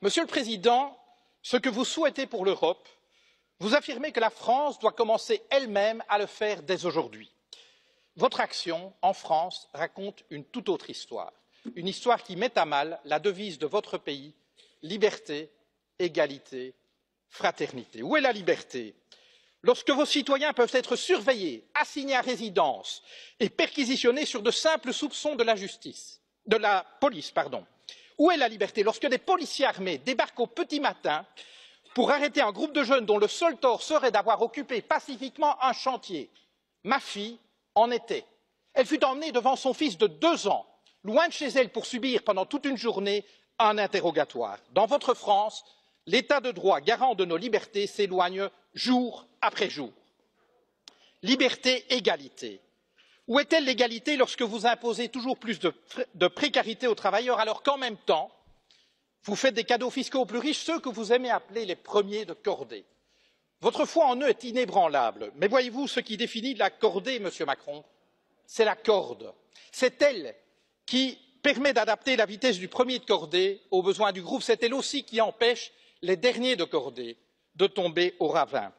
Monsieur le Président, ce que vous souhaitez pour l'Europe, vous affirmez que la France doit commencer elle-même à le faire dès aujourd'hui. Votre action en France raconte une toute autre histoire, une histoire qui met à mal la devise de votre pays, liberté, égalité, fraternité. Où est la liberté? Lorsque vos citoyens peuvent être surveillés, assignés à résidence et perquisitionnés sur de simples soupçons de la police. Où est la liberté lorsque des policiers armés débarquent au petit matin pour arrêter un groupe de jeunes dont le seul tort serait d'avoir occupé pacifiquement un chantier? Ma fille en était. Elle fut emmenée devant son fils de 2 ans, loin de chez elle, pour subir pendant toute une journée un interrogatoire. Dans votre France, l'état de droit garant de nos libertés s'éloigne jour après jour. Liberté, égalité. Où est-elle l'égalité lorsque vous imposez toujours plus de précarité aux travailleurs alors qu'en même temps, vous faites des cadeaux fiscaux aux plus riches, ceux que vous aimez appeler les premiers de cordée? Votre foi en eux est inébranlable, mais voyez-vous, ce qui définit la cordée, Monsieur Macron, c'est la corde. C'est elle qui permet d'adapter la vitesse du premier de cordée aux besoins du groupe. C'est elle aussi qui empêche les derniers de cordée de tomber au ravin.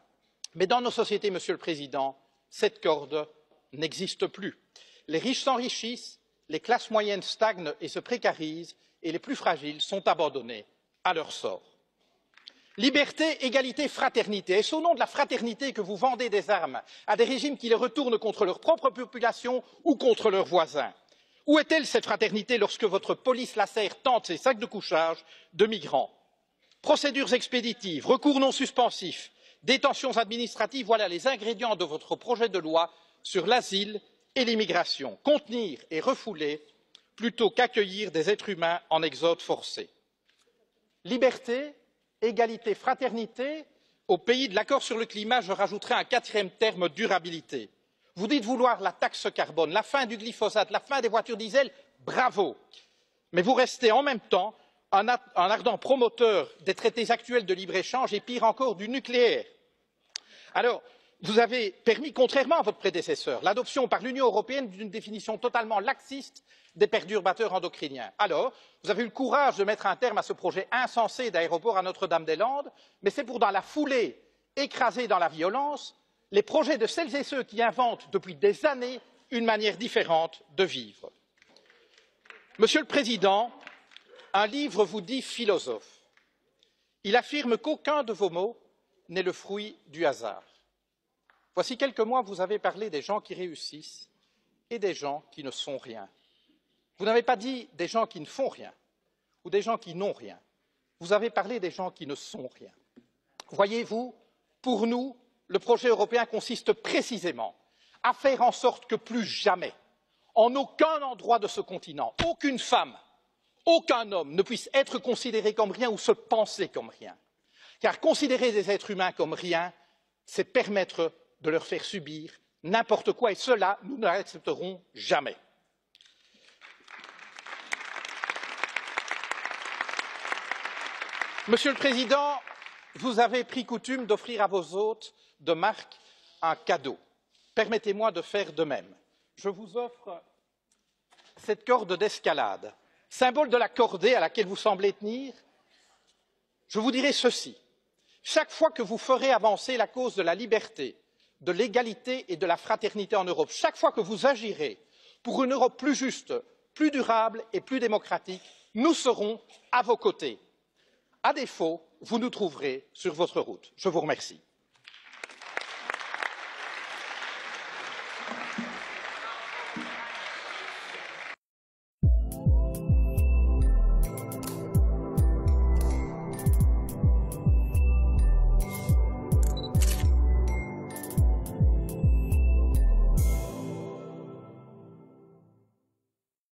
Mais dans nos sociétés, Monsieur le Président, cette corde n'existe plus. Les riches s'enrichissent, les classes moyennes stagnent et se précarisent, et les plus fragiles sont abandonnés à leur sort. Liberté, égalité, fraternité. Est-ce au nom de la fraternité que vous vendez des armes à des régimes qui les retournent contre leur propre population ou contre leurs voisins? Où est-elle cette fraternité lorsque votre police lacère tente ses sacs de couchage de migrants? Procédures expéditives, recours non suspensifs, détentions administratives, voilà les ingrédients de votre projet de loi sur l'asile et l'immigration. Contenir et refouler plutôt qu'accueillir des êtres humains en exode forcé. Liberté, égalité, fraternité. Au pays de l'accord sur le climat, je rajouterai un 4e terme, durabilité. Vous dites vouloir la taxe carbone, la fin du glyphosate, la fin des voitures diesel, bravo. Mais vous restez en même temps un ardent promoteur des traités actuels de libre-échange et pire encore du nucléaire. Alors, vous avez permis, contrairement à votre prédécesseur, l'adoption par l'Union européenne d'une définition totalement laxiste des perturbateurs endocriniens. Alors, vous avez eu le courage de mettre un terme à ce projet insensé d'aéroport à Notre-Dame-des-Landes, mais c'est pour, dans la foulée, écraser dans la violence les projets de celles et ceux qui inventent depuis des années une manière différente de vivre. Monsieur le Président, un livre vous dit philosophe. Il affirme qu'aucun de vos mots n'est le fruit du hasard. Voici quelques mois, vous avez parlé des gens qui réussissent et des gens qui ne sont rien. Vous n'avez pas dit des gens qui ne font rien ou des gens qui n'ont rien. Vous avez parlé des gens qui ne sont rien. Voyez-vous, pour nous, le projet européen consiste précisément à faire en sorte que plus jamais, en aucun endroit de ce continent, aucune femme, aucun homme ne puisse être considéré comme rien ou se penser comme rien. Car considérer des êtres humains comme rien, c'est permettre de leur faire subir n'importe quoi, et cela, nous ne l'accepterons jamais. Monsieur le Président, vous avez pris coutume d'offrir à vos hôtes de marque un cadeau. Permettez-moi de faire de même. Je vous offre cette corde d'escalade, symbole de la cordée à laquelle vous semblez tenir. Je vous dirai ceci. Chaque fois que vous ferez avancer la cause de la liberté, de l'égalité et de la fraternité en Europe, chaque fois que vous agirez pour une Europe plus juste, plus durable et plus démocratique, nous serons à vos côtés. À défaut, vous nous trouverez sur votre route. Je vous remercie.